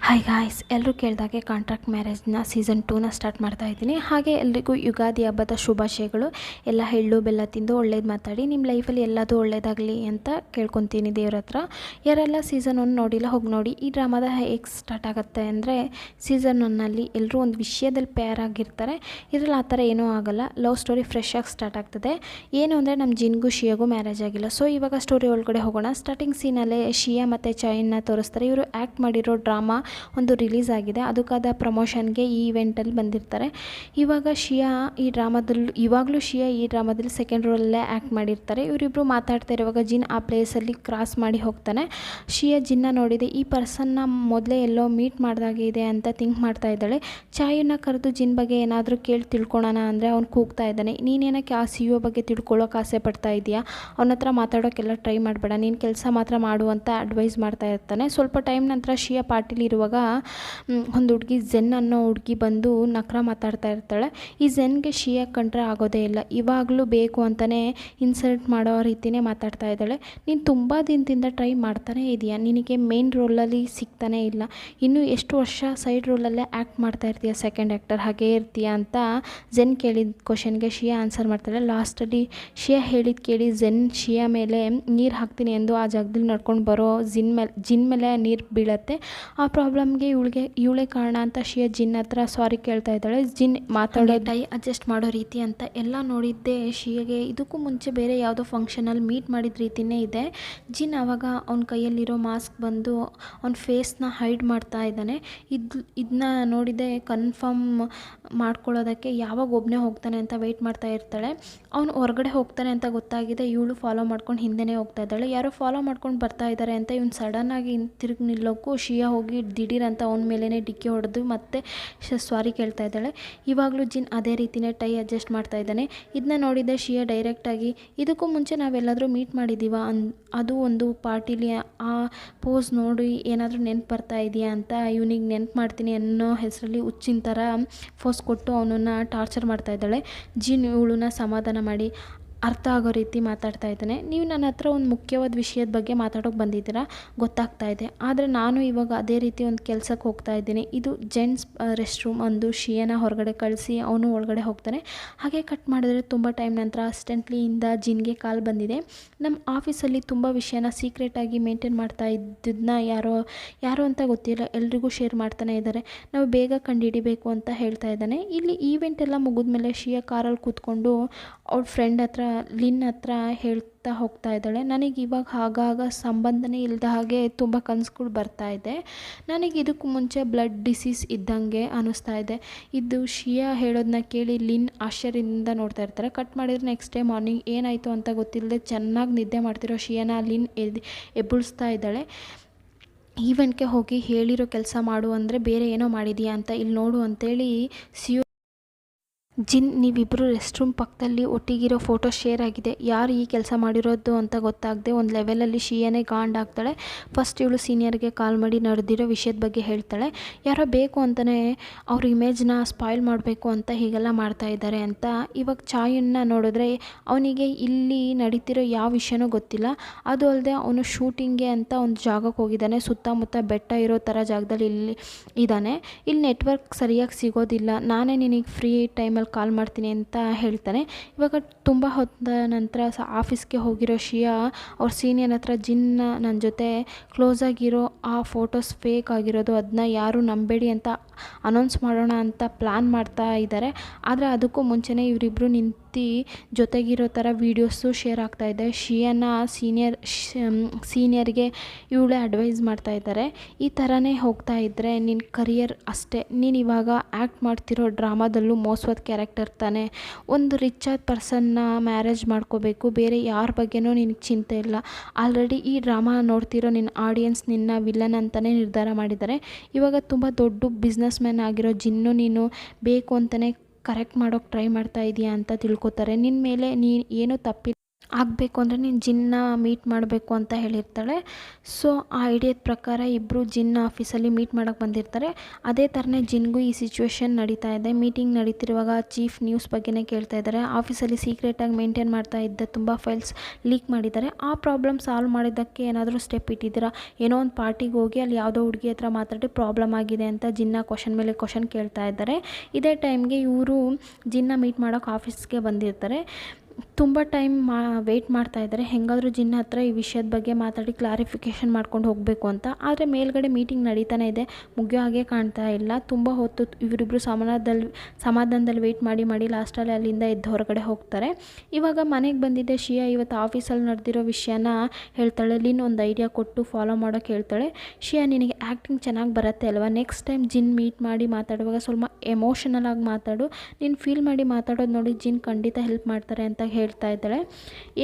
Hi guys, ಎಲ್ಲರೂ ಕೇಳಿದಾಗೆ contract ಮ್ಯಾರೇಜ್ನ season 2ನ start ಮಾಡ್ತಾ ಇದ್ದೀನಿ. ಹಾಗೆ ಎಲ್ರಿಗೂ ಯುಗಾದಿ ಹಬ್ಬದ ಶುಭಾಶಯಗಳು. ಎಲ್ಲ ಎಳ್ಳು ಬೆಲ್ಲ ತಿಂದು ಒಳ್ಳೇದು ಮಾತಾಡಿ ನಿಮ್ಮ ಲೈಫಲ್ಲಿ ಎಲ್ಲದೂ ಒಳ್ಳೇದಾಗಲಿ ಅಂತ ಕೇಳ್ಕೊತೀನಿ ದೇವ್ರ ಹತ್ರ. ಯಾರೆಲ್ಲ ಸೀಸನ್ 1 ನೋಡಿಲ್ಲ ಹೋಗಿ ನೋಡಿ. ಈ ಡ್ರಾಮಾದ ಹೇಗೆ ಸ್ಟಾರ್ಟ್ ಆಗುತ್ತೆ ಅಂದರೆ, ಸೀಸನ್ 1ನಲ್ಲಿ ಎಲ್ಲರೂ ಒಂದು ವಿಷಯದಲ್ಲಿ ಪೇರ್ ಆಗಿರ್ತಾರೆ. ಇದರಲ್ಲಿ ಆ ಥರ ಏನೂ ಆಗೋಲ್ಲ. ಲವ್ ಸ್ಟೋರಿ ಫ್ರೆಶ್ ಆಗಿ ಸ್ಟಾರ್ಟ್ ಆಗ್ತದೆ. ಏನು ಅಂದರೆ ನಮ್ಮ ಜಿನ್ಗೂ ಶಿಯಾಗೂ ಮ್ಯಾರೇಜ್ ಆಗಿಲ್ಲ. ಸೊ ಇವಾಗ ಸ್ಟೋರಿ ಒಳಗಡೆ ಹೋಗೋಣ. ಸ್ಟಾರ್ಟಿಂಗ್ ಸೀನಲ್ಲೇ ಶಿಯಾ ಮತ್ತು ಚೈನ್ನ ತೋರಿಸ್ತಾರೆ. ಇವರು ಆ್ಯಕ್ಟ್ ಮಾಡಿರೋ ಡ್ರಾಮಾ ಒಂದು ರಿಲೀಸ್ ಆಗಿದೆ. ಅದಕ್ಕಾದ ಪ್ರಮೋಷನ್ಗೆ ಈ ಇವೆಂಟಲ್ಲಿ ಬಂದಿರ್ತಾರೆ. ಇವಾಗಲೂ ಶಿಯಾ ಈ ಡ್ರಾಮಾದಲ್ಲಿ ಸೆಕೆಂಡ್ ರೋಲಲ್ಲೇ ಆ್ಯಕ್ಟ್ ಮಾಡಿರ್ತಾರೆ. ಇವರಿಬ್ಬರು ಮಾತಾಡ್ತಾ ಇರುವಾಗ ಜಿನ್ ಆ ಪ್ಲೇಸಲ್ಲಿ ಕ್ರಾಸ್ ಮಾಡಿ ಹೋಗ್ತಾನೆ. ಶಿಯಾ ಜಿನ್ನ ನೋಡಿದೆ, ಈ ಪರ್ಸನ್ನ ಮೊದಲೇ ಎಲ್ಲೋ ಮೀಟ್ ಮಾಡಿದಾಗೆ ಇದೆ ಅಂತ ಥಿಂಕ್ ಮಾಡ್ತಾ ಇದ್ದಾಳೆ. ಚಾಯನ್ನ ಕರೆದು ಜಿನ್ ಬಗ್ಗೆ ಏನಾದರೂ ಕೇಳಿ ತಿಳ್ಕೊಳೋಣ ಅಂದರೆ ಅವ್ನು ಕೂಗ್ತಾ ಇದ್ದಾನೆ. ನೀನೇನಕ್ಕೆ ಆ CEO ಬಗ್ಗೆ ತಿಳ್ಕೊಳ್ಳೋಕೆ ಆಸೆ ಪಡ್ತಾ ಇದೆಯಾ? ಅವನ ಹತ್ರ ಮಾತಾಡೋಕ್ಕೆಲ್ಲ ಟ್ರೈ ಮಾಡಬೇಡ, ನೀನು ಕೆಲಸ ಮಾತ್ರ ಮಾಡು ಅಂತ ಅಡ್ವೈಸ್ ಮಾಡ್ತಾ ಇರ್ತಾನೆ. ಸ್ವಲ್ಪ ಟೈಮ್ ನಂತರ ಶಿಯಾ ಪಾರ್ಟಿಲಿ ಇರುವಾಗ ಒಂದು ಹುಡುಗಿ ಝೆನ್ ಅನ್ನೋ ಹುಡುಗಿ ಬಂದು ನಕ್ರ ಮಾತಾಡ್ತಾ ಇರ್ತಾಳೆ. ಈ ಝೆನ್ಗೆ ಶಿಯಾ ಕಂಡ್ರೆ ಆಗೋದೇ ಇಲ್ಲ. ಇವಾಗಲೂ ಬೇಕು ಅಂತಲೇ ಇನ್ಸಲ್ಟ್ ಮಾಡೋ ರೀತಿಯೇ ಮಾತಾಡ್ತಾ ಇದ್ದಾಳೆ. ನೀನು ತುಂಬ ದಿನದಿಂದ ಟ್ರೈ ಮಾಡ್ತಾನೇ ಇದೆಯಾ, ನಿನಗೆ ಮೇನ್ ರೋಲಲ್ಲಿ ಸಿಗ್ತಾನೇ ಇಲ್ಲ, ಇನ್ನೂ ಎಷ್ಟು ವರ್ಷ ಸೈಡ್ ರೋಲಲ್ಲೇ ಆ್ಯಕ್ಟ್ ಮಾಡ್ತಾ ಇರ್ತೀಯ, ಸೆಕೆಂಡ್ ಆ್ಯಕ್ಟರ್ ಹಾಗೇ ಇರ್ತೀಯ ಅಂತ ಝೆನ್ ಕೇಳಿದ ಕ್ವಶನ್ಗೆ ಶಿಯಾ ಆನ್ಸರ್ ಮಾಡ್ತಾಳೆ. ಲಾಸ್ಟಲ್ಲಿ ಶಿಯಾ ಹೇಳಿದ ಕೇಳಿ ಝೆನ್ ಶಿಯಾ ಮೇಲೆ ನೀರು ಹಾಕ್ತೀನಿ ಎಂದು ಆ ಜಾಗದಲ್ಲಿ ನಡ್ಕೊಂಡು ಬರೋ ಜಿನ್ ಮೇಲೆ ನೀರು ಬೀಳತ್ತೆ. ಆ ಪ್ರಾಬ್ಲಮ್ಗೆ ಇವಳೇ ಕಾರಣ ಅಂತ ಶಿಯಾ ಜಿನ್ ಹತ್ರ ಸಾರಿ ಕೇಳ್ತಾ ಇದ್ದಾಳೆ. ಜಿನ್ ಮಾತಾಡೋ ಟೈ ಅಡ್ಜಸ್ಟ್ ಮಾಡೋ ರೀತಿ ಅಂತ ಎಲ್ಲ ನೋಡಿದ್ದೆ ಶಿಯಾಗೆ ಇದಕ್ಕೂ ಮುಂಚೆ ಬೇರೆ ಯಾವುದೋ ಫಂಕ್ಷನಲ್ಲಿ ಮೀಟ್ ಮಾಡಿದ ರೀತಿಯೇ ಇದೆ. ಜಿನ್ ಆವಾಗ ಅವ್ನ ಕೈಯಲ್ಲಿರೋ ಮಾಸ್ಕ್ ಬಂದು ಅವ್ನ ಫೇಸ್ನ ಹೈಡ್ ಮಾಡ್ತಾ ಇದ್ದಾನೆ. ಇದನ್ನ ನೋಡಿದೆ ಕನ್ಫರ್ಮ್ ಮಾಡ್ಕೊಳ್ಳೋದಕ್ಕೆ ಯಾವಾಗ ಒಬ್ಬನೇ ಹೋಗ್ತಾನೆ ಅಂತ ವೆಯ್ಟ್ ಮಾಡ್ತಾ ಇರ್ತಾಳೆ. ಅವನು ಹೊರಗಡೆ ಹೋಗ್ತಾನೆ ಅಂತ ಗೊತ್ತಾಗಿದೆ. ಇವಳು ಫಾಲೋ ಮಾಡ್ಕೊಂಡು ಹಿಂದೆನೇ ಹೋಗ್ತಾ ಇದ್ದಾಳೆ. ಯಾರೋ ಫಾಲೋ ಮಾಡ್ಕೊಂಡು ಬರ್ತಾ ಇದ್ದಾರೆ ಅಂತ ಇವ್ನು ಸಡನ್ನಾಗಿ ತಿರುಗಿ ನಿಲ್ಲೋಕ್ಕೂ ಶಿಯಾ ಹೋಗಿ ದಿಢೀರ್ ಅಂತ ಅವನ ಮೇಲೇ ಡಿಕ್ಕಿ ಹೊಡೆದು ಮತ್ತೆ ಸಾರಿ ಕೇಳ್ತಾ ಇದ್ದಾಳೆ. ಇವಾಗಲೂ ಜಿನ್ ಅದೇ ರೀತಿಯೇ ಟೈ ಅಡ್ಜಸ್ಟ್ ಮಾಡ್ತಾ ಇದ್ದಾನೆ. ಇದನ್ನ ನೋಡಿದ್ದೆ ಶಿಯಾ ಡೈರೆಕ್ಟಾಗಿ, ಇದಕ್ಕೂ ಮುಂಚೆ ನಾವೆಲ್ಲಾದರೂ ಮೀಟ್ ಮಾಡಿದ್ದೀವ ಅದು ಒಂದು ಪಾರ್ಟಿಲಿ, ಆ ಪೋಸ್ ನೋಡಿ ಏನಾದರೂ ನೆನಪು ಬರ್ತಾ ಇದೆಯಾ ಅಂತ ಇವನಿಗೆ ನೆನಪು ಮಾಡ್ತೀನಿ ಅನ್ನೋ ಹೆಸರಲ್ಲಿ ಹುಚ್ಚಿನ ಥರ ಫೋಸ್ ಕೊಟ್ಟು ಅವನನ್ನು ಟಾರ್ಚರ್ ಮಾಡ್ತಾ ಇದ್ದಾಳೆ. ಜಿನ್ ಇವಳನ್ನ ಸಮಾಧಾನ ಮಾಡಿ ಅರ್ಥ ಆಗೋ ರೀತಿ ಮಾತಾಡ್ತಾ ಇದ್ದಾನೆ. ನೀವು ನನ್ನ ಹತ್ರ ಒಂದು ಮುಖ್ಯವಾದ ವಿಷಯದ ಬಗ್ಗೆ ಮಾತಾಡೋಕೆ ಬಂದಿದ್ದೀರಾ ಗೊತ್ತಾಗ್ತಾ ಇದೆ, ಆದರೆ ನಾನು ಇವಾಗ ಅದೇ ರೀತಿ ಒಂದು ಕೆಲಸಕ್ಕೆ ಹೋಗ್ತಾ ಇದ್ದೀನಿ. ಇದು ಜೆಂಟ್ಸ್ ರೆಸ್ಟ್ ರೂಮ್ ಅಂದು ಶಿಯಾನ ಹೊರಗಡೆ ಕಳಿಸಿ ಅವನು ಒಳಗಡೆ ಹೋಗ್ತಾನೆ. ಹಾಗೆ ಕಟ್ ಮಾಡಿದ್ರೆ ತುಂಬ ಟೈಮ್ ನಂತರ ಅಸಿಸ್ಟೆಂಟ್ಲಿಯಿಂದ ಜಿನ್ಗೆ ಕಾಲ್ ಬಂದಿದೆ. ನಮ್ಮ ಆಫೀಸಲ್ಲಿ ತುಂಬ ವಿಷಯನ ಸೀಕ್ರೆಟಾಗಿ ಮೇಂಟೈನ್ ಮಾಡ್ತಾ ಇದ್ದದನ್ನ ಯಾರೋ ಅಂತ ಗೊತ್ತಿಲ್ಲ, ಎಲ್ರಿಗೂ ಶೇರ್ ಮಾಡ್ತಾನೆ ಇದ್ದಾರೆ, ನಾವು ಬೇಗ ಕಂಡುಹಿಡಿಬೇಕು ಅಂತ ಹೇಳ್ತಾ ಇದ್ದಾನೆ. ಇಲ್ಲಿ ಈವೆಂಟ್ ಎಲ್ಲ ಮುಗಿದ್ಮೇಲೆ ಶಿಯಾ ಕಾರಲ್ಲಿ ಕೂತ್ಕೊಂಡು ಅವ್ಳ ಫ್ರೆಂಡ್ ಹತ್ರ ಲಿನ್ ಹತ್ರ ಹೇಳ್ತಾ ಹೋಗ್ತಾ ಇದ್ದಾಳೆ. ನನಗೆ ಇವಾಗ ಆಗಾಗ ಸಂಬಂಧನೇ ಇಲ್ಲದ ಹಾಗೆ ತುಂಬ ಕನಸುಗಳು ಬರ್ತಾ ಇದೆ. ನನಗೆ ಇದಕ್ಕೂ ಮುಂಚೆ ಬ್ಲಡ್ ಡಿಸೀಸ್ ಇದ್ದಂಗೆ ಅನ್ನಿಸ್ತಾ ಇದೆ. ಇದು ಶಿಯಾ ಹೇಳೋದನ್ನ ಕೇಳಿ ಲಿನ್ ಆಶ್ಚರ್ಯದಿಂದ ನೋಡ್ತಾ ಇರ್ತಾರೆ. ಕಟ್ ಮಾಡಿದ್ರೆ ನೆಕ್ಸ್ಟ್ ಡೇ ಮಾರ್ನಿಂಗ್ ಏನಾಯಿತು ಅಂತ ಗೊತ್ತಿಲ್ಲದೆ ಚೆನ್ನಾಗಿ ನಿದ್ದೆ ಮಾಡ್ತಿರೋ ಶಿಯಾನ ಲಿನ್ ಎಬ್ಬಳಿಸ್ತಾ ಇದ್ದಾಳೆ. ಈವೆಂಟ್ಗೆ ಹೋಗಿ ಹೇಳಿರೋ ಕೆಲಸ ಮಾಡು ಅಂದರೆ ಬೇರೆ ಏನೋ ಮಾಡಿದೀಯಾ ಅಂತ ಇಲ್ಲಿ ನೋಡು ಅಂತೇಳಿ ಜಿನ್ ನೀವಿಬ್ಬರು ರೆಸ್ಟ್ ರೂಮ್ ಪಕ್ಕದಲ್ಲಿ ಒಟ್ಟಿಗಿರೋ ಫೋಟೋ ಶೇರ್ ಆಗಿದೆ, ಯಾರು ಈ ಕೆಲಸ ಮಾಡಿರೋದು ಅಂತ ಗೊತ್ತಾಗದೆ ಒಂದು ಲೆವೆಲಲ್ಲಿ ಶಿಯಾನೇ ಗಾಂಡಾಗ್ತಾಳೆ. ಫಸ್ಟ್ ಇವಳು ಸೀನಿಯರ್ಗೆ ಕಾಲ್ ಮಾಡಿ ನಡೆದಿರೋ ವಿಷಯದ ಬಗ್ಗೆ ಹೇಳ್ತಾಳೆ. ಯಾರೋ ಬೇಕು ಅಂತಲೇ ಅವ್ರ ಇಮೇಜ್ನ ಸ್ಪಾಯ್ಲ್ ಮಾಡಬೇಕು ಅಂತ ಹೀಗೆಲ್ಲ ಮಾಡ್ತಾ ಇದ್ದಾರೆ ಅಂತ. ಇವಾಗ ಚಾಯನ್ನ ನೋಡಿದ್ರೆ ಅವನಿಗೆ ಇಲ್ಲಿ ನಡೀತಿರೋ ಯಾವ ವಿಷಯನೂ ಗೊತ್ತಿಲ್ಲ. ಅದು ಅಲ್ಲದೆ ಅವನು ಶೂಟಿಂಗ್ಗೆ ಅಂತ ಒಂದು ಜಾಗಕ್ಕೆ ಹೋಗಿದ್ದಾನೆ. ಸುತ್ತಮುತ್ತ ಬೆಟ್ಟ ಇರೋ ಥರ ಜಾಗದಲ್ಲಿ ಇಲ್ಲಿ ಇದ್ದಾನೆ. ಇಲ್ಲಿ ನೆಟ್ವರ್ಕ್ ಸರಿಯಾಗಿ ಸಿಗೋದಿಲ್ಲ, ನಾನೇ ನಿನಗೆ ಫ್ರೀ ಟೈಮಲ್ಲಿ ಕಾಲ್ ಮಾಡ್ತೀನಿ ಅಂತ ಹೇಳ್ತಾನೆ. ಇವಾಗ ತುಂಬ ಹೊತ್ತ ನಂತರ ಆಫೀಸ್ಗೆ ಹೋಗಿರೋ ಶಿಯಾ ಅವ್ರ ಸೀನಿಯರ್ ಹತ್ರ ಜಿನ್ನ ನನ್ನ ಜೊತೆ ಕ್ಲೋಸ್ ಆಗಿರೋ ಆ ಫೋಟೋಸ್ ಫೇಕ್ ಆಗಿರೋದು, ಅದನ್ನ ಯಾರೂ ನಂಬೇಡಿ ಅಂತ ಅನೌನ್ಸ್ ಮಾಡೋಣ ಅಂತ ಪ್ಲ್ಯಾನ್ ಮಾಡ್ತಾ ಇದ್ದಾರೆ. ಆದರೆ ಅದಕ್ಕೂ ಮುಂಚೆನೇ ಇವರಿಬ್ಬರು ನಿಂತು ಜೊತೆಗಿರೋ ಥರ ವೀಡಿಯೋಸು ಶೇರ್ ಆಗ್ತಾ ಇದೆ. ಶಿಯಾನ ಸೀನಿಯರ್ಗೆ ಇವಳೇ ಅಡ್ವೈಸ್ ಮಾಡ್ತಾ ಇದ್ದಾರೆ, ಈ ಥರನೇ ಹೋಗ್ತಾ ಇದ್ದರೆ ನಿನ್ನ ಕರಿಯರ್ ಅಷ್ಟೇ, ನೀನು ಇವಾಗ ಆ್ಯಕ್ಟ್ ಮಾಡ್ತಿರೋ ಡ್ರಾಮಾದಲ್ಲೂ ಮೋಸವಾದ ಕ್ಯಾರೆಕ್ಟರ್ ತಾನೆ, ಒಂದು ರಿಚ್ ಆದ ಪರ್ಸನ್ನ ಮ್ಯಾರೇಜ್ ಮಾಡ್ಕೋಬೇಕು, ಬೇರೆ ಯಾರ ಬಗ್ಗೆನೂ ನಿನಗೆ ಚಿಂತೆ ಇಲ್ಲ. ಆಲ್ರೆಡಿ ಈ ಡ್ರಾಮಾ ನೋಡ್ತಿರೋ ನಿನ್ನ ಆಡಿಯನ್ಸ್ ನಿನ್ನ ವಿಲನ್ ಅಂತಲೇ ನಿರ್ಧಾರ ಮಾಡಿದ್ದಾರೆ. ಇವಾಗ ತುಂಬ ದೊಡ್ಡ ಬಿಸ್ನೆಸ್ ಮ್ಯಾನ್ ಆಗಿರೋ ಜಿನ್ನು ನೀನು ಬೇಕು ಅಂತಲೇ ಕರೆಕ್ಟ್ ಮಾಡೋಕ್ಕೆ ಟ್ರೈ ಮಾಡ್ತಾ ಇದೀಯಾ ಅಂತ ತಿಳ್ಕೊತಾರೆ. ನಿನ್ನ ಮೇಲೆ ಏನೂ ತಪ್ಪಿಲ್ಲ, ಆಗಬೇಕು ಅಂದರೆ ನೀನು ಜಿನ್ನ ಮೀಟ್ ಮಾಡಬೇಕು ಅಂತ ಹೇಳಿರ್ತಾಳೆ. ಸೊ ಆ ಐಡಿಯಾದ ಪ್ರಕಾರ ಇಬ್ಬರು ಜಿನ್ ಆಫೀಸಲ್ಲಿ ಮೀಟ್ ಮಾಡೋಕ್ಕೆ ಬಂದಿರ್ತಾರೆ. ಅದೇ ಥರನೇ ಜಿನ್ಗೂ ಈ ಸಿಚುವೇಶನ್ ನಡೀತಾ ಇದೆ. ಮೀಟಿಂಗ್ ನಡೀತಿರುವಾಗ ಚೀಫ್ ನ್ಯೂಸ್ ಬಗ್ಗೆನೇ ಕೇಳ್ತಾ ಇದ್ದಾರೆ. ಆಫೀಸಲ್ಲಿ ಸೀಕ್ರೆಟಾಗಿ ಮೇಂಟೈನ್ ಮಾಡ್ತಾ ಇದ್ದ ತುಂಬ ಫೈಲ್ಸ್ ಲೀಕ್ ಮಾಡಿದ್ದಾರೆ. ಆ ಪ್ರಾಬ್ಲಮ್ ಸಾಲ್ವ್ ಮಾಡಿದ್ದಕ್ಕೆ ಏನಾದರೂ ಸ್ಟೆಪ್ ಇಟ್ಟಿದ್ದೀರಾ? ಏನೋ ಒಂದು ಪಾರ್ಟಿಗೆ ಹೋಗಿ ಅಲ್ಲಿ ಯಾವುದೋ ಹುಡುಗಿ ಹತ್ರ ಮಾತಾಡಿ ಪ್ರಾಬ್ಲಮ್ ಆಗಿದೆ ಅಂತ ಜಿನ್ನ ಕ್ವಶನ್ ಮೇಲೆ ಕ್ವಶನ್ ಕೇಳ್ತಾ ಇದ್ದಾರೆ. ಇದೇ ಟೈಮ್ಗೆ ಇವರು ಜಿನ್ನ ಮೀಟ್ ಮಾಡೋಕ್ಕೆ ಆಫೀಸ್ಗೆ ಬಂದಿರ್ತಾರೆ. ತುಂಬ ಟೈಮ್ ವೆಯ್ಟ್ ಮಾಡ್ತಾಯಿದ್ದಾರೆ. ಹೆಂಗಾದರೂ ಜಿನ್ನ ಹತ್ರ ಈ ವಿಷಯದ ಬಗ್ಗೆ ಮಾತಾಡಿ ಕ್ಲಾರಿಫಿಕೇಷನ್ ಮಾಡ್ಕೊಂಡು ಹೋಗಬೇಕು ಅಂತ. ಆದರೆ ಮೇಲ್ಗಡೆ ಮೀಟಿಂಗ್ ನಡೀತಾನೆ ಇದೆ, ಮುಗಿಯೋ ಹಾಗೆ ಕಾಣ್ತಾ ಇಲ್ಲ. ತುಂಬ ಹೊತ್ತು ಇವರಿಬ್ಬರು ಸಮಾಧಾನದಲ್ಲಿ ವೆಯ್ಟ್ ಮಾಡಿ ಲಾಸ್ಟಲ್ಲಿ ಅಲ್ಲಿಂದ ಎದ್ದು ಹೊರಗಡೆ ಹೋಗ್ತಾರೆ. ಇವಾಗ ಮನೆಗೆ ಬಂದಿದ್ದೆ ಶಿಯಾ ಇವತ್ತು ಆಫೀಸಲ್ಲಿ ನಡೆದಿರೋ ವಿಷಯನ ಹೇಳ್ತಾಳೆ. ಲಿನ್ ಒಂದು ಐಡಿಯಾ ಕೊಟ್ಟು ಫಾಲೋ ಮಾಡೋಕ್ಕೆ ಹೇಳ್ತಾಳೆ. ಶಿಯಾ, ನಿನಗೆ ಆ್ಯಕ್ಟಿಂಗ್ ಚೆನ್ನಾಗಿ ಬರುತ್ತೆ ಅಲ್ವಾ? ನೆಕ್ಸ್ಟ್ ಟೈಮ್ ಜಿನ್ ಮೀಟ್ ಮಾಡಿ ಮಾತಾಡುವಾಗ ಸ್ವಲ್ಪ ಎಮೋಷನಲ್ ಆಗಿ ಮಾತಾಡು. ನೀನು ಫೀಲ್ ಮಾಡಿ ಮಾತಾಡೋದು ನೋಡಿ ಜಿನ್ ಖಂಡಿತ ಹೆಲ್ಪ್ ಮಾಡ್ತಾರೆ ಅಂತ ಹೇಳ್ತಾ ಇದ್ದಾಳೆ.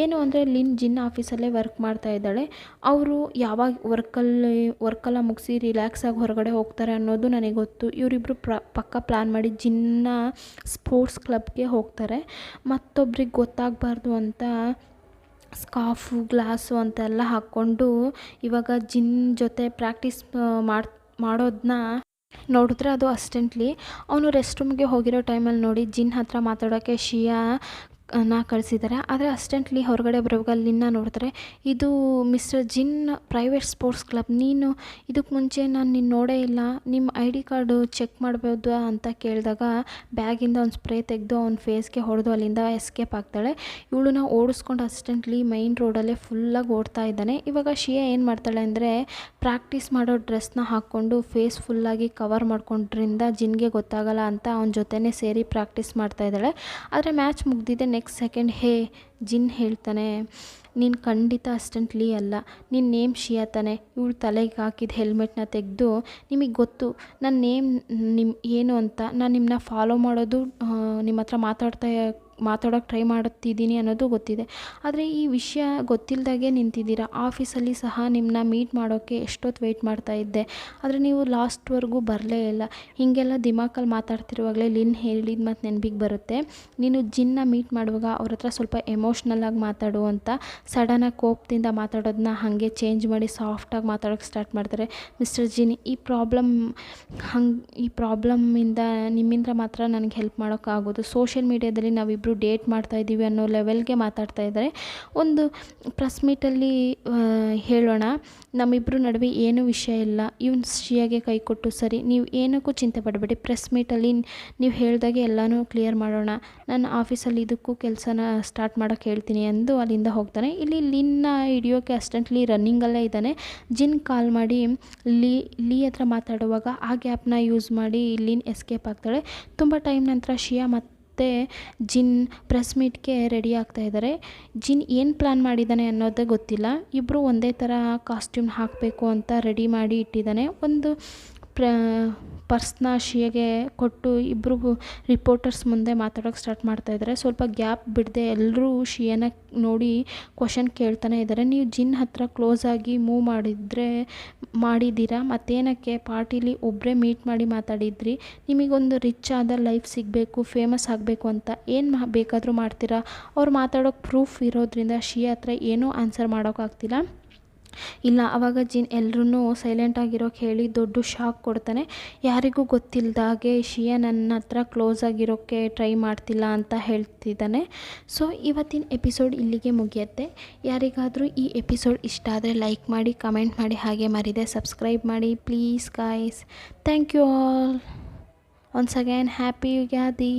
ಏನು ಅಂದರೆ ಲಿನ್ ಜಿನ್ ಆಫೀಸಲ್ಲೇ ವರ್ಕ್ ಮಾಡ್ತಾ ಇದ್ದಾಳೆ. ಅವರು ಯಾವಾಗ ವರ್ಕೆಲ್ಲ ಮುಗಿಸಿ ರಿಲ್ಯಾಕ್ಸಾಗಿ ಹೊರಗಡೆ ಹೋಗ್ತಾರೆ ಅನ್ನೋದು ನನಗೆ ಗೊತ್ತು. ಇವರಿಬ್ಬರು ಪಕ್ಕ ಪ್ಲ್ಯಾನ್ ಮಾಡಿ ಜಿನ್ನ ಸ್ಪೋರ್ಟ್ಸ್ ಕ್ಲಬ್ಗೆ ಹೋಗ್ತಾರೆ. ಮತ್ತೊಬ್ರಿಗೆ ಗೊತ್ತಾಗಬಾರ್ದು ಅಂತ ಸ್ಕಾರ್ಫು ಗ್ಲಾಸು ಅಂತೆಲ್ಲ ಹಾಕ್ಕೊಂಡು ಇವಾಗ ಜಿನ್ ಜೊತೆ ಪ್ರಾಕ್ಟೀಸ್ ಮಾಡೋದನ್ನ ನೋಡಿದ್ರೆ ಅದು ಅಸ್ಟೆಂಟ್ಲಿ ಅವನು ರೆಸ್ಟ್ ರೂಮ್ಗೆ ಹೋಗಿರೋ ಟೈಮಲ್ಲಿ ನೋಡಿ ಜಿನ್ ಹತ್ರ ಮಾತಾಡೋಕ್ಕೆ ಶಿಯಾ ಕಳಿಸಿದ್ದಾರೆ. ಆದರೆ ಅಸ್ಟೆಂಟ್ಲಿ ಹೊರಗಡೆ ಬರುವಾಗ ಲಿನ್ನ ನೋಡ್ತಾರೆ. ಇದು ಮಿಸ್ಟರ್ ಜಿನ್ ಪ್ರೈವೇಟ್ ಸ್ಪೋರ್ಟ್ಸ್ ಕ್ಲಬ್, ನೀನು ಇದಕ್ಕೆ ಮುಂಚೆ ನಾನು ನಿನ್ನ ನೋಡೇ ಇಲ್ಲ, ನಿಮ್ಮ ID ಕಾರ್ಡು ಚೆಕ್ ಮಾಡ್ಬೋದು ಅಂತ ಕೇಳಿದಾಗ ಬ್ಯಾಗಿಂದ ಒಂದು ಸ್ಪ್ರೇ ತೆಗೆದು ಅವ್ನ ಫೇಸ್ಗೆ ಹೊಡೆದು ಅಲ್ಲಿಂದ ಎಸ್ಕೇಪ್ ಆಗ್ತಾಳೆ. ಇವಳನ್ನ ಓಡಿಸ್ಕೊಂಡು ಅಸ್ಟೆಂಟ್ಲಿ ಮೈನ್ ರೋಡಲ್ಲೇ ಫುಲ್ಲಾಗಿ ಓಡ್ತಾ ಇದ್ದಾನೆ. ಇವಾಗ ಶಿಯಾ ಏನು ಮಾಡ್ತಾಳೆ ಅಂದರೆ ಪ್ರಾಕ್ಟೀಸ್ ಮಾಡೋ ಡ್ರೆಸ್ನ ಹಾಕ್ಕೊಂಡು ಫೇಸ್ ಫುಲ್ಲಾಗಿ ಕವರ್ ಮಾಡ್ಕೊಂಡ್ರಿಂದ ಜಿನ್ಗೆ ಗೊತ್ತಾಗಲ್ಲ ಅಂತ ಅವನ ಜೊತೆನೇ ಸೇರಿ ಪ್ರಾಕ್ಟೀಸ್ ಮಾಡ್ತಾ ಇದ್ದಾಳೆ. ಆದರೆ ಮ್ಯಾಚ್ ಮುಗ್ದಿದೆ. ನೆಕ್ಸ್ಟ್ ಸೆಕೆಂಡ್ ಜಿನ್ ಹೇಳ್ತಾನೆ, ನೀನು ಖಂಡಿತ ಅಸ್ಟೆಂಟ್ಲಿ ಅಲ್ಲ, ನಿನ್ನ ನೇಮ್ ಶಿಯಾ ತಾನೆ. ಇವಳು ತಲೆಗೆ ಹಾಕಿದ ಹೆಲ್ಮೆಟ್ನ ತೆಗೆದು, ನಿಮಗೆ ಗೊತ್ತು ನನ್ನ ನೇಮ್ ಏನು ಅಂತ, ನಾನು ನಿಮ್ಮನ್ನ ಫಾಲೋ ಮಾಡೋದು, ನಿಮ್ಮ ಹತ್ರ ಮಾತಾಡೋಕ್ಕೆ ಟ್ರೈ ಮಾಡುತ್ತಿದ್ದೀನಿ ಅನ್ನೋದು ಗೊತ್ತಿದೆ. ಆದರೆ ಈ ವಿಷಯ ಗೊತ್ತಿಲ್ಲದಾಗೆ ನಿಂತಿದ್ದೀರಾ. ಆಫೀಸಲ್ಲಿ ಸಹ ನಿಮ್ಮನ್ನ ಮೀಟ್ ಮಾಡೋಕ್ಕೆ ಎಷ್ಟೊತ್ತು ವೆಯ್ಟ್ ಮಾಡ್ತಾ ಇದ್ದೆ, ಆದರೆ ನೀವು ಲಾಸ್ಟ್ವರೆಗೂ ಬರಲೇ ಇಲ್ಲ. ಹೀಗೆಲ್ಲ ದಿಮಾಕಲ್ಲಿ ಮಾತಾಡ್ತಿರುವಾಗಲೇ ಲಿನ್ ಹೇಳಿದ ಮತ್ತು ನೆನಪಿಗೆ ಬರುತ್ತೆ, ನೀನು ಜಿನ್ನ ಮೀಟ್ ಮಾಡುವಾಗ ಅವ್ರ ಹತ್ರ ಸ್ವಲ್ಪ ಎಮೋಷ್ನಲಾಗಿ ಮಾತಾಡು ಅಂತ. ಸಡನ್ನಾಗಿ ಕೋಪದಿಂದ ಮಾತಾಡೋದನ್ನ ಹಾಗೆ ಚೇಂಜ್ ಮಾಡಿ ಸಾಫ್ಟಾಗಿ ಮಾತಾಡೋಕ್ಕೆ ಸ್ಟಾರ್ಟ್ ಮಾಡ್ತಾರೆ. ಮಿಸ್ಟರ್ ಜಿನ್, ಈ ಪ್ರಾಬ್ಲಮ್ಮಿಂದ ನಿಮ್ಮಿಂದ ಮಾತ್ರ ನನಗೆ ಹೆಲ್ಪ್ ಮಾಡೋಕ್ಕಾಗೋದು. ಸೋಷಿಯಲ್ ಮೀಡಿಯಾದಲ್ಲಿ ನಾವಿಬ್ಬರು ಡೇಟ್ ಮಾಡ್ತಾ ಇದ್ದೀವಿ ಅನ್ನೋ ಲೆವೆಲ್ಗೆ ಮಾತಾಡ್ತಾ ಇದ್ದಾರೆ. ಒಂದು ಪ್ರೆಸ್ ಮೀಟಲ್ಲಿ ಹೇಳೋಣ, ನಮ್ಮಿಬ್ಬರು ನಡುವೆ ಏನೂ ವಿಷಯ ಇಲ್ಲ, ಇವನು ಶಿಯಾಗೆ ಕೈ ಕೊಟ್ಟು ಸರಿ, ನೀವು ಏನಕ್ಕೂ ಚಿಂತೆ ಪಡಬೇಡಿ, ಪ್ರೆಸ್ ಮೀಟಲ್ಲಿ ನೀವು ಹೇಳ್ದಾಗೆ ಎಲ್ಲನೂ ಕ್ಲಿಯರ್ ಮಾಡೋಣ, ನಾನು ಆಫೀಸಲ್ಲಿ ಇದಕ್ಕೂ ಕೆಲಸನ ಸ್ಟಾರ್ಟ್ ಮಾಡೋಕ್ಕೆ ಹೇಳ್ತೀನಿ ಎಂದು ಅಲ್ಲಿಂದ ಹೋಗ್ತಾನೆ. ಇಲ್ಲಿ ಲಿನ್ನ ಹಿಡಿಯೋಕ್ಕೆ ಅಸ್ಟೆಂಟ್ಲಿ ರನ್ನಿಂಗಲ್ಲೇ ಇದ್ದಾನೆ. ಜಿನ್ ಕಾಲ್ ಮಾಡಿ ಲೀ ಹತ್ರ ಮಾತಾಡುವಾಗ ಆ ಗ್ಯಾಪ್ನ ಯೂಸ್ ಮಾಡಿ ಲಿನ್ ಎಸ್ಕೇಪ್ ಆಗ್ತಾಳೆ. ತುಂಬ ಟೈಮ್ ನಂತರ ಶಿಯಾ ಮತ್ತು ಜಿನ್ ಪ್ರೆಸ್ ಮೀಟ್ಗೆ ರೆಡಿ ಆಗ್ತಾ ಇದ್ದಾರೆ. ಜಿನ್ ಏನು ಪ್ಲ್ಯಾನ್ ಮಾಡಿದ್ದಾನೆ ಅನ್ನೋದೇ ಗೊತ್ತಿಲ್ಲ. ಇಬ್ಬರು ಒಂದೇ ಥರ ಕಾಸ್ಟ್ಯೂಮ್ ಹಾಕಬೇಕು ಅಂತ ರೆಡಿ ಮಾಡಿ ಇಟ್ಟಿದ್ದಾನೆ. ಒಂದು ಪರ್ಸ್ನ ಶಿಯಾಗೆ ಕೊಟ್ಟು ಇಬ್ಬರು ರಿಪೋರ್ಟರ್ಸ್ ಮುಂದೆ ಮಾತಾಡೋಕ್ಕೆ ಸ್ಟಾರ್ಟ್ ಮಾಡ್ತಾಯಿದ್ದಾರೆ. ಸ್ವಲ್ಪ ಗ್ಯಾಪ್ ಬಿಡದೆ ಎಲ್ಲರೂ ಶಿಯಾನ ನೋಡಿ ಕ್ವಶನ್ ಕೇಳ್ತಾನೆ ಇದ್ದಾರೆ. ನೀವು ಜಿನ್ ಹತ್ರ ಕ್ಲೋಸಾಗಿ ಮೂವ್ ಮಾಡಿದ್ದೀರಾ, ಮತ್ತೇನಕ್ಕೆ ಪಾರ್ಟಿಲಿ ಒಬ್ಬರೇ ಮೀಟ್ ಮಾಡಿ ಮಾತಾಡಿದ್ರಿ, ನಿಮಗೊಂದು ರಿಚ್ ಆದ ಲೈಫ್ ಸಿಗಬೇಕು, ಫೇಮಸ್ ಆಗಬೇಕು ಅಂತ ಏನು ಬೇಕಾದರೂ ಮಾಡ್ತೀರಾ? ಅವ್ರು ಮಾತಾಡೋಕ್ಕೆ ಪ್ರೂಫ್ ಇರೋದ್ರಿಂದ ಶಿಯಾ ಹತ್ರ ಏನೂ ಆನ್ಸರ್ ಮಾಡೋಕ್ಕಾಗ್ತಿಲ್ಲ. ಇಲ್ಲ, ಆವಾಗ ಜಿನ್ ಎಲ್ಲರೂ ಸೈಲೆಂಟಾಗಿರೋಕ್ಕೆ ಹೇಳಿ ದೊಡ್ಡ ಶಾಕ್ ಕೊಡ್ತಾನೆ. ಯಾರಿಗೂ ಗೊತ್ತಿಲ್ಲದಾಗೆ ಶಿಯಾ ನನ್ನ ಹತ್ರ ಕ್ಲೋಸ್ ಆಗಿರೋಕ್ಕೆ ಟ್ರೈ ಮಾಡ್ತಿಲ್ಲ ಅಂತ ಹೇಳ್ತಿದ್ದಾನೆ. ಸೊ ಇವತ್ತಿನ ಎಪಿಸೋಡ್ ಇಲ್ಲಿಗೆ ಮುಗಿಯುತ್ತೆ. ಯಾರಿಗಾದರೂ ಈ ಎಪಿಸೋಡ್ ಇಷ್ಟ ಆದರೆ ಲೈಕ್ ಮಾಡಿ, ಕಮೆಂಟ್ ಮಾಡಿ, ಹಾಗೆ ಮರಿದೆ ಸಬ್ಸ್ಕ್ರೈಬ್ ಮಾಡಿ please guys. Thank you all. Once again happy Ugadi.